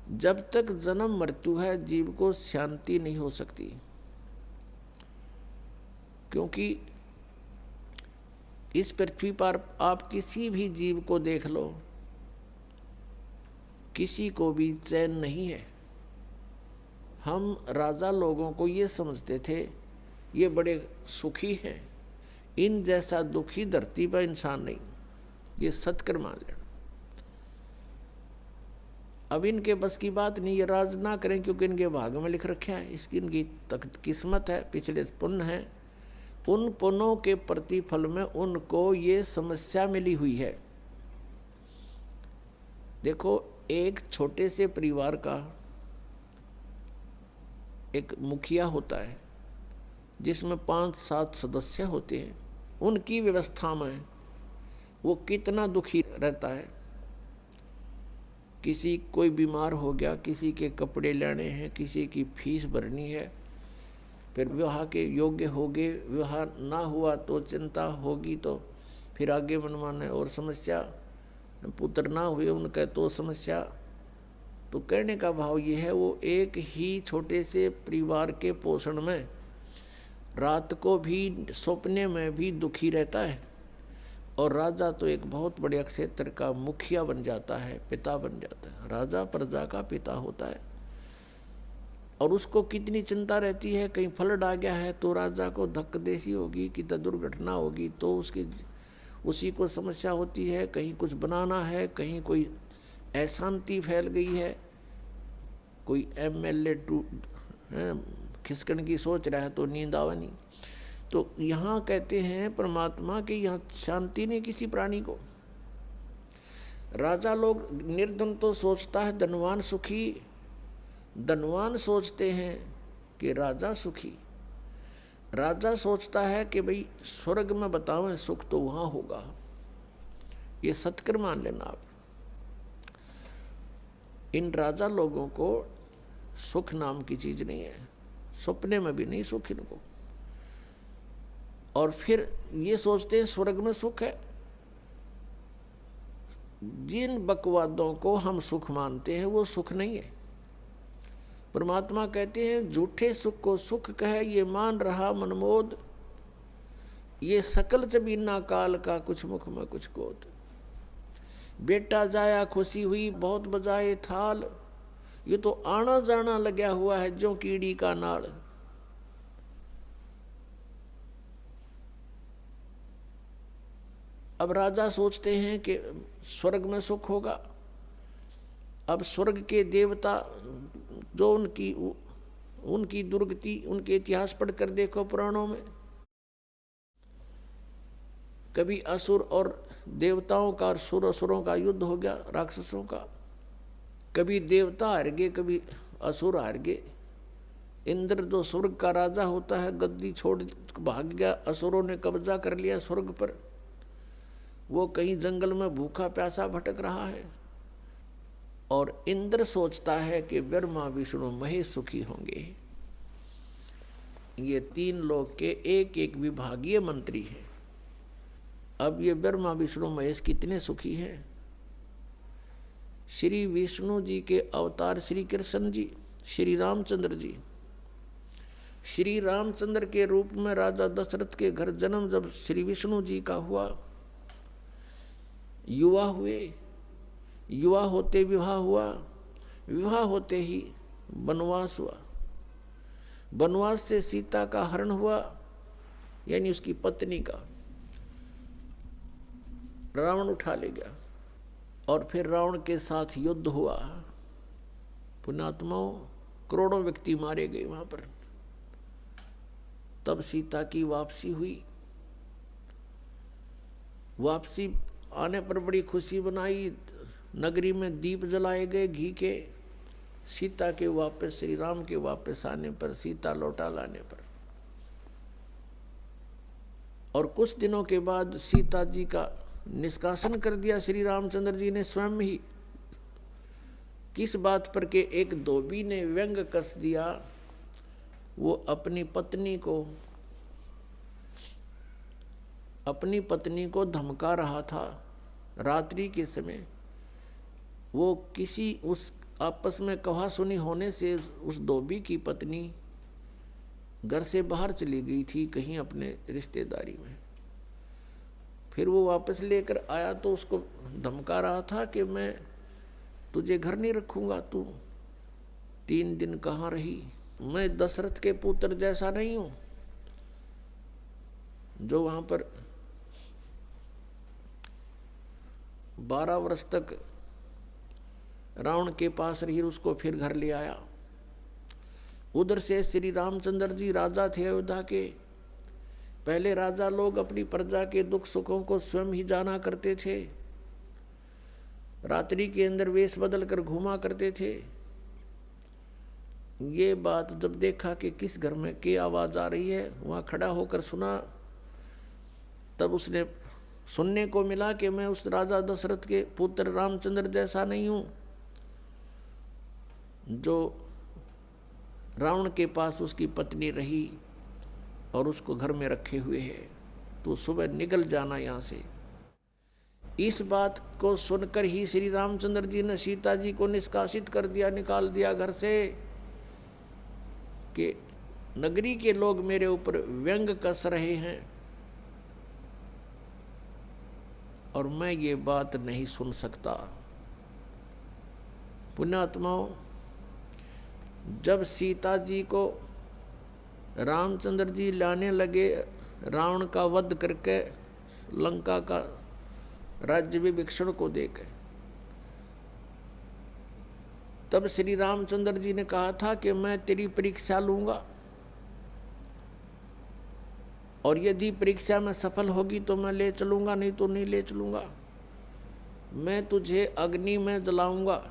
जब तक जन्म मृत्यु है जीव को शांति नहीं हो सकती, क्योंकि इस पृथ्वी पर आप किसी भी जीव को देख लो, किसी को भी चैन नहीं है। हम राजा लोगों को ये समझते थे ये बड़े सुखी हैं, इन जैसा दुखी धरती पर इंसान नहीं, ये सत्कर मान लेना। अब इनके बस की बात नहीं, ये राज ना करें क्योंकि इनके भाग में लिख रखा है, इसकी इनकी किस्मत है, पिछले पुण्य है, उन पुण्यों के प्रतिफल में उनको ये समस्या मिली हुई है। देखो, एक छोटे से परिवार का एक मुखिया होता है जिसमें 5-7 सदस्य होते हैं, उनकी व्यवस्था में वो कितना दुखी रहता है। किसी कोई बीमार हो गया, किसी के कपड़े लेने हैं, किसी की फीस भरनी है, फिर विवाह के योग्य हो गए, विवाह ना हुआ तो चिंता होगी, तो फिर आगे मनमाने और समस्या, पुत्र ना हुए उनका तो समस्या। तो कहने का भाव ये है, वो एक ही छोटे से परिवार के पोषण में रात को भी सपने में भी दुखी रहता है, और राजा तो एक बहुत बड़े क्षेत्र का मुखिया बन जाता है, पिता बन जाता है। राजा प्रजा का पिता होता है, और उसको कितनी चिंता रहती है, कहीं फ्लड आ गया है तो राजा को धक्कदेसी होगी कि दुर्घटना होगी तो उसी को समस्या होती है, कहीं कुछ बनाना है, कहीं कोई अशांति फैल गई है, कोई एमएलए खिसकन की सोच रहा है तो नींद आवा नहीं। तो यहाँ कहते हैं परमात्मा कि यहाँ शांति नहीं किसी प्राणी को। राजा लोग, निर्धन तो सोचता है धनवान सुखी, धनवान सोचते हैं कि राजा सुखी, राजा सोचता है कि भाई स्वर्ग में बताओ सुख तो वहाँ होगा। ये सत्कर मान लेना आप। इन राजा लोगों को सुख नाम की चीज नहीं है, सपने में भी नहीं सुख इनको। और फिर ये सोचते हैं स्वर्ग में सुख है। जिन बकवादों को हम सुख मानते हैं वो सुख नहीं है। परमात्मा कहते हैं झूठे सुख को सुख कहे ये मान रहा मनमोद, ये सकल जबीना काल का कुछ मुख में कुछ गोद। बेटा जाया खुशी हुई बहुत बजाए थाल, ये तो आना जाना लगा हुआ है जो कीड़ी का नाड़। अब राजा सोचते हैं कि स्वर्ग में सुख होगा। अब स्वर्ग के देवता जो उनकी दुर्गति, उनके इतिहास पढ़कर देखो पुराणों में, कभी असुर और देवताओं का और असुरों का युद्ध हो गया, राक्षसों का। कभी देवता हार गए, कभी असुर हार गए। इंद्र जो स्वर्ग का राजा होता है गद्दी छोड़ भाग गया, असुरों ने कब्जा कर लिया स्वर्ग पर। वो कहीं जंगल में भूखा प्यासा भटक रहा है, और इंद्र सोचता है कि ब्रह्मा विष्णु महेश सुखी होंगे। ये 3 लोग के एक एक विभागीय मंत्री हैं। अब ये ब्रह्मा विष्णु महेश कितने सुखी हैं। श्री विष्णु जी के अवतार श्री कृष्ण जी, श्री रामचंद्र जी, श्री रामचंद्र के रूप में राजा दशरथ के घर जन्म जब श्री विष्णु जी का हुआ, युवा हुए, युवा होते विवाह हुआ, विवाह होते ही वनवास हुआ, वनवास से सीता का हरण हुआ, यानी उसकी पत्नी का रावण उठा ले गया, और फिर रावण के साथ युद्ध हुआ। पुण्यात्माओं, करोड़ों व्यक्ति मारे गए वहां पर। तब सीता की वापसी हुई। वापसी आने पर बड़ी खुशी बनाई, नगरी में दीप जलाए गए घी के। सीता के वापस, श्री राम के वापस आने पर, सीता लौटा लाने पर, और कुछ दिनों के बाद सीता जी का निष्कासन कर दिया श्री रामचंद्र जी ने स्वयं ही। किस बात पर के एक धोबी ने व्यंग कस दिया, वो अपनी पत्नी को धमका रहा था रात्रि के समय। वो किसी उस आपस में कहा सुनी होने से उस धोबी की पत्नी घर से बाहर चली गई थी कहीं अपने रिश्तेदारी में। फिर वो वापस लेकर आया तो उसको धमका रहा था कि मैं तुझे घर नहीं रखूंगा, तू 3 दिन कहाँ रही। मैं दशरथ के पुत्र जैसा नहीं हूं जो वहां पर 12 वर्ष तक रावण के पास रही, उसको फिर घर ले आया। उधर से श्री रामचंद्र जी राजा थे अयोध्या के। पहले राजा लोग अपनी प्रजा के दुख सुखों को स्वयं ही जाना करते थे, रात्रि के अंदर वेश बदल कर घूमा करते थे। ये बात जब देखा कि किस घर में क्या आवाज आ रही है, वहां खड़ा होकर सुना, तब उसने सुनने को मिला कि मैं उस राजा दशरथ के पुत्र रामचंद्र जैसा नहीं हूं जो रावण के पास उसकी पत्नी रही और उसको घर में रखे हुए है, तो सुबह निकल जाना यहाँ से। इस बात को सुनकर ही श्री रामचंद्र जी ने सीता जी को निष्कासित कर दिया, निकाल दिया घर से, कि नगरी के लोग मेरे ऊपर व्यंग कस रहे हैं और मैं ये बात नहीं सुन सकता। पुण्यात्माओं, जब सीता जी को रामचंद्र जी लाने लगे रावण का वध करके लंका का राज्य विभीषण को देकर, तब श्री रामचंद्र जी ने कहा था कि मैं तेरी परीक्षा लूंगा और यदि परीक्षा में सफल होगी तो मैं ले चलूंगा, नहीं तो नहीं ले चलूंगा। मैं तुझे अग्नि में जलाऊंगा,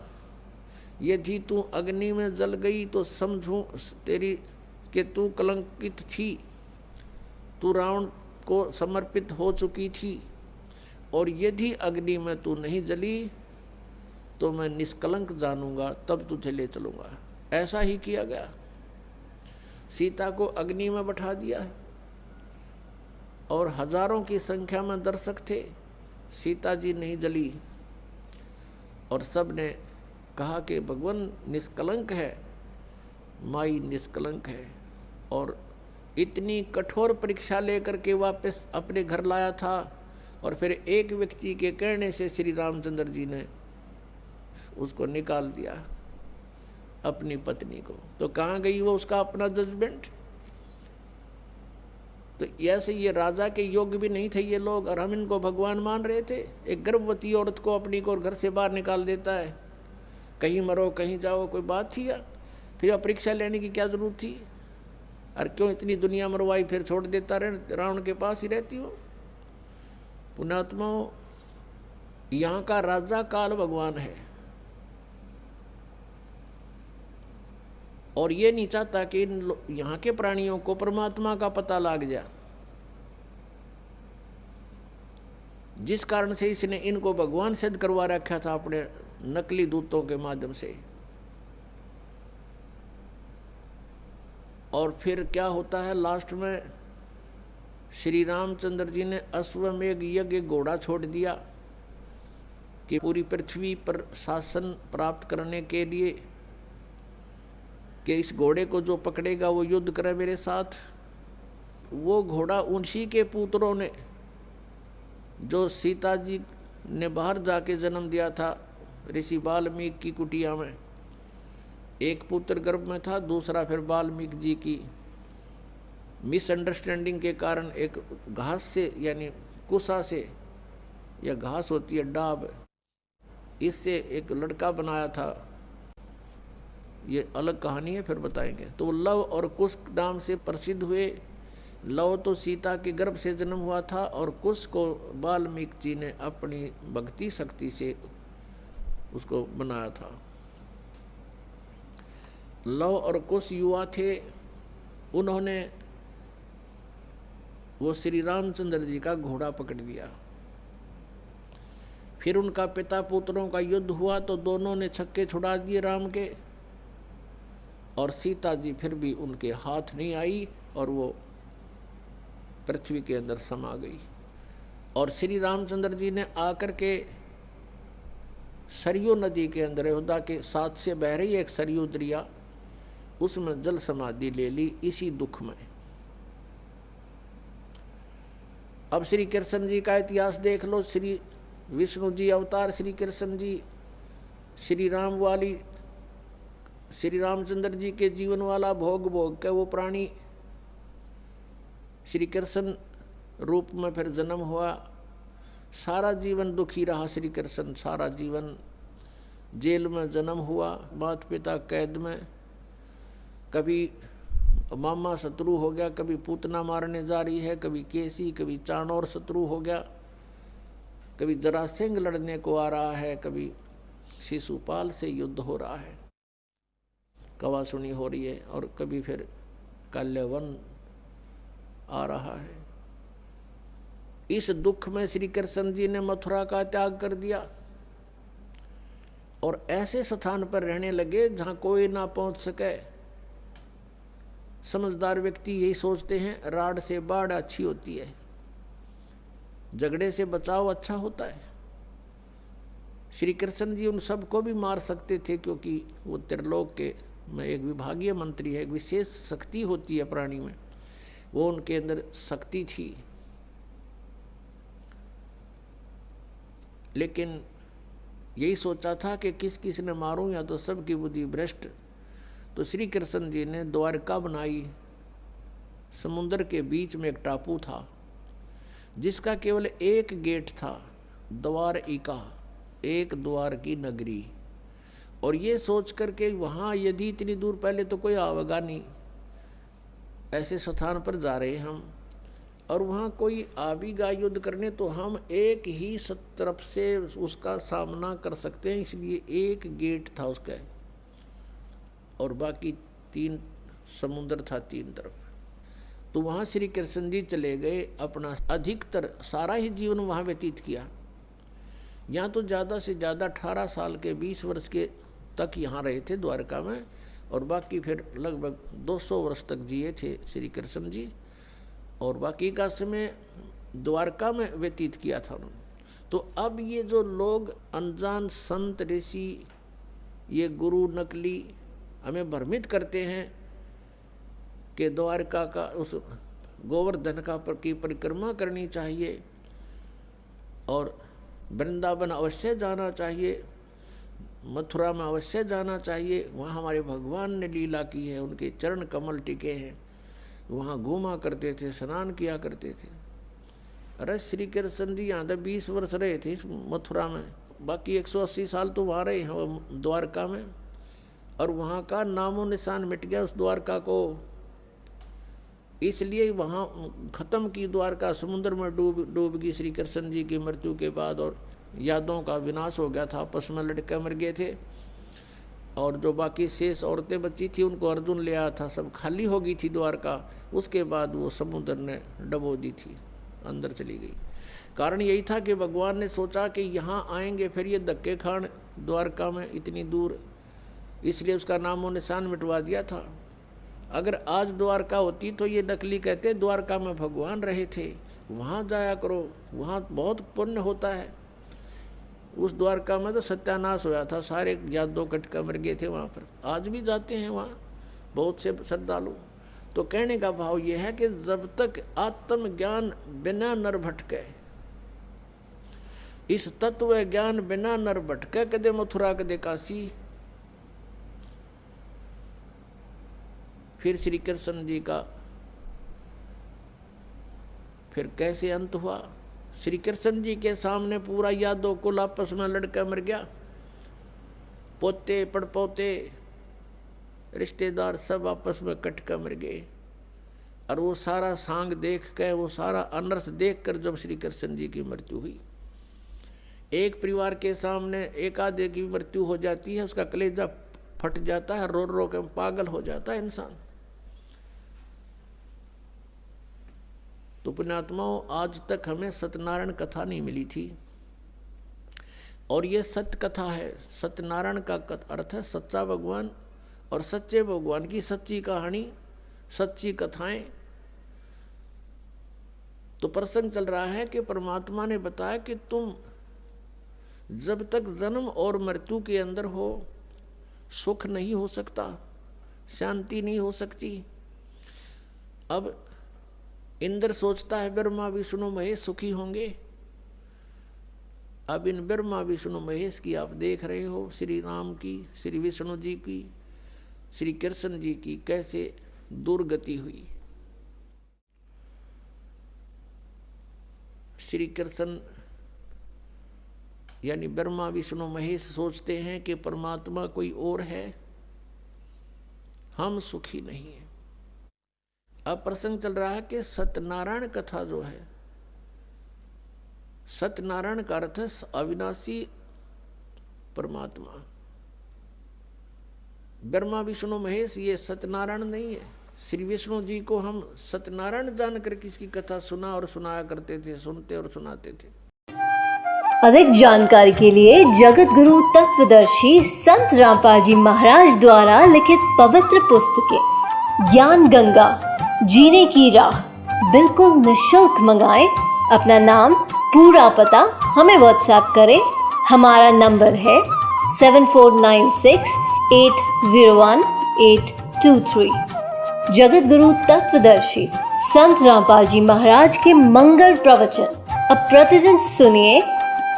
यदि तू अग्नि में जल गई तो समझूं तेरी कि तू कलंकित थी, तू रावण को समर्पित हो चुकी थी, और यदि अग्नि में तू नहीं जली तो मैं निष्कलंक जानूंगा, तब तुझे ले चलूंगा। ऐसा ही किया गया, सीता को अग्नि में बैठा दिया और हजारों की संख्या में दर्शक थे। सीता जी नहीं जली और सब ने कहा कि भगवान निष्कलंक है, माई निष्कलंक है, और इतनी कठोर परीक्षा लेकर के वापस अपने घर लाया था। और फिर एक व्यक्ति के कहने से श्री रामचंद्र जी ने उसको निकाल दिया, अपनी पत्नी को। तो कहाँ गई वो उसका अपना जजमेंट। तो ऐसे ये राजा के योग्य भी नहीं थे ये लोग, और हम इनको भगवान मान रहे थे। एक गर्भवती औरत को अपनी को घर से बाहर निकाल देता है, कहीं मरो कहीं जाओ, कोई बात थी या? फिर परीक्षा लेने की क्या जरूरत थी? और क्यों इतनी दुनिया मरवाई, फिर छोड़ देता रहे, रावण के पास ही रहती हो। पुण्यात्माओं, यहाँ का राजा काल भगवान है और ये नहीं चाहता कि यहाँ के प्राणियों को परमात्मा का पता लग जाए, जिस कारण से इसने इनको भगवान सिद्ध करवा रखा था अपने नकली दूतों के माध्यम से। और फिर क्या होता है, लास्ट में श्री रामचंद्र जी ने अश्वमेघ यज्ञ घोड़ा छोड़ दिया कि पूरी पृथ्वी पर शासन प्राप्त करने के लिए कि इस घोड़े को जो पकड़ेगा वो युद्ध करे मेरे साथ। वो घोड़ा उन्हीं के पुत्रों ने, जो सीता जी ने बाहर जाके जन्म दिया था ऋषि वाल्मीकि की कुटिया में, एक पुत्र गर्भ में था, दूसरा फिर वाल्मीकि जी की मिसअंडरस्टैंडिंग के कारण एक घास से, यानी कुसा से, या घास होती है डाब, इससे एक लड़का बनाया था। ये अलग कहानी है, फिर बताएंगे। तो लव और कुश नाम से प्रसिद्ध हुए। लव तो सीता के गर्भ से जन्म हुआ था और कुश को वाल्मीकि जी ने अपनी भक्ति शक्ति से उसको बनाया था। लव और कुश युवा थे, उन्होंने वो श्री रामचंद्र जी का घोड़ा पकड़ लिया। फिर उनका पिता पुत्रों का युद्ध हुआ तो दोनों ने छक्के छुड़ा दिए राम के, और सीता जी फिर भी उनके हाथ नहीं आई और वो पृथ्वी के अंदर समा गई। और श्री रामचंद्र जी ने आकर के सरयू नदी के अंदर अयोध्या के साथ से बह रही एक सरयू दरिया, उसमें जल समाधि ले ली इसी दुख में। अब श्री कृष्ण जी का इतिहास देख लो। श्री विष्णु जी अवतार श्री कृष्ण जी, श्री राम वाली, श्री रामचंद्र जी के जीवन वाला भोग भोग के वो प्राणी श्री कृष्ण रूप में फिर जन्म हुआ। सारा जीवन दुखी रहा श्री कृष्ण, सारा जीवन जेल में जन्म हुआ, माता पिता कैद में, कभी मामा शत्रु हो गया, कभी पूतना मारने जा रही है, कभी केसी, कभी चाणोर शत्रु हो गया, कभी जरासिंह लड़ने को आ रहा है, कभी शिशुपाल से युद्ध हो रहा है, कवासुनी हो रही है, और कभी फिर काल्यवन आ रहा है। इस दुख में श्री कृष्ण जी ने मथुरा का त्याग कर दिया और ऐसे स्थान पर रहने लगे जहां कोई ना पहुंच सके। समझदार व्यक्ति यही सोचते हैं, राड से बाढ़ अच्छी होती है, झगड़े से बचाव अच्छा होता है। श्री कृष्ण जी उन सबको भी मार सकते थे, क्योंकि वो त्रिलोक के में एक विभागीय मंत्री है, एक विशेष शक्ति होती है प्राणी में, वो उनके अंदर शक्ति थी। लेकिन यही सोचा था कि किस किस ने मारूं, या तो सबकी बुद्धि भ्रष्ट। तो श्री कृष्ण जी ने द्वारका बनाई। समुद्र के बीच में एक टापू था जिसका केवल एक गेट था, द्वारिका, एक द्वार की नगरी। और ये सोच करके वहाँ यदि इतनी दूर, पहले तो कोई आवेगा नहीं, ऐसे स्थान पर जा रहे हम, और वहाँ कोई आवेगा युद्ध करने तो हम एक ही तरफ से उसका सामना कर सकते हैं, इसलिए एक गेट था उसका, और बाकी 3 समुद्र था 3 तरफ। तो वहाँ श्री कृष्ण जी चले गए, अपना अधिकतर सारा ही जीवन वहाँ व्यतीत किया। यहाँ तो ज़्यादा से ज़्यादा 18 साल के 20 वर्ष के तक यहाँ रहे थे द्वारका में, और बाकी फिर लगभग 200 वर्ष तक जिए थे श्री कृष्ण जी, और बाकी का समय द्वारका में व्यतीत किया था उन्होंने। तो अब ये जो लोग अनजान संत ऋषि, ये गुरु नकली हमें भ्रमित करते हैं कि द्वारका का उस गोवर्धन की परिक्रमा करनी चाहिए और वृंदावन अवश्य जाना चाहिए, मथुरा में अवश्य जाना चाहिए, वहाँ हमारे भगवान ने लीला की है, उनके चरण कमल टिके हैं, वहाँ घूमा करते थे, स्नान किया करते थे। अरे श्री कृष्ण जी यहाँ 20 वर्ष रहे थे इस मथुरा में, बाकी 180 साल तो वहाँ रहे हैं द्वारका में, और वहाँ का नामो निशान मिट गया उस द्वारका को। इसलिए वहाँ खत्म की द्वारका, समुद्र में डूब गई श्री कृष्ण जी की मृत्यु के बाद, और यादों का विनाश हो गया था, आपस में लड़के मर गए थे, और जो बाकी शेष औरतें बची थी उनको अर्जुन ले आया था, सब खाली हो गई थी द्वारका। उसके बाद वो समुद्र ने डबो दी थी, अंदर चली गई। कारण यही था कि भगवान ने सोचा कि यहाँ आएंगे फिर ये धक्के खान द्वारका में इतनी दूर, इसलिए उसका नामो निशान मिटवा दिया था। अगर आज द्वारका होती तो ये नकली कहते द्वारका में भगवान रहे थे, वहाँ जाया करो, वहाँ बहुत पुण्य होता है। उस द्वारका में तो सत्यानाश होया था, सारे यादव कटका मर गए थे वहाँ पर। आज भी जाते हैं वहाँ बहुत से श्रद्धालु। तो कहने का भाव यह है कि जब तक आत्मज्ञान बिना नर भटके, इस तत्व ज्ञान बिना नर भटके, कदे मथुरा कदे काशी। फिर श्री कृष्ण जी का फिर कैसे अंत हुआ? श्री कृष्ण जी के सामने पूरा यादव कुल आपस में लड़का मर गया, पोते पड़पोते रिश्तेदार सब आपस में कट कर मर गए। और वो सारा सांग देख कर, वो सारा अनर्थ देख कर जब श्री कृष्ण जी की मृत्यु हुई, एक परिवार के सामने एक आधे की मृत्यु हो जाती है, उसका कलेजा फट जाता है, रो रो के पागल हो जाता है इंसान। तो पुण्यात्माओं, आज तक हमें सत्यनारायण कथा नहीं मिली थी, और ये सत्य कथा है। सत्यनारायण का अर्थ है सच्चा भगवान, और सच्चे भगवान की सच्ची कहानी, सच्ची कथाएं। तो प्रसंग चल रहा है कि परमात्मा ने बताया कि तुम जब तक जन्म और मृत्यु के अंदर हो सुख नहीं हो सकता, शांति नहीं हो सकती। अब इंद्र सोचता है ब्रह्मा विष्णु महेश सुखी होंगे। अब इन ब्रह्मा विष्णु महेश की आप देख रहे हो, श्री राम की, श्री विष्णु जी की, श्री कृष्ण जी की कैसे दुर्गति हुई। श्री कृष्ण यानी ब्रह्मा विष्णु महेश सोचते हैं कि परमात्मा कोई और है, हम सुखी नहीं हैं। अब प्रसंग चल रहा है कि सत्यनारायण कथा जो है, सत्यनारायण का अर्थ है अविनाशी परमात्मा। ब्रह्मा विष्णु महेश ये सत्यनारायण नहीं है। श्री विष्णु जी को हम सत्यनारायण जानकर किसकी कथा सुना और सुनाया करते थे, सुनते और सुनाते थे। अधिक जानकारी के लिए जगत गुरु तत्वदर्शी संत रामपाल महाराज द्वारा लिखित पवित्र पुस्तकें ज्ञान गंगा, जीने की राह बिल्कुल निःशुल्क मंगाएं। अपना नाम, पूरा पता हमें व्हाट्सएप करें। हमारा नंबर है 7496801823। जगत गुरु तत्वदर्शी संत रामपाल जी महाराज के मंगल प्रवचन अब प्रतिदिन सुनिए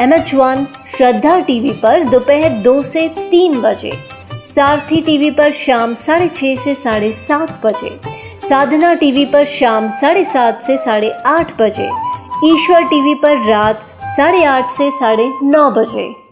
MH1 श्रद्धा टीवी पर दोपहर 2 से 3 बजे, सारथी टीवी पर शाम 6:30 से 7:30 बजे, साधना टीवी पर शाम 7:30 से 8:30 बजे, ईश्वर टीवी पर रात 8:30 से 9:30 बजे।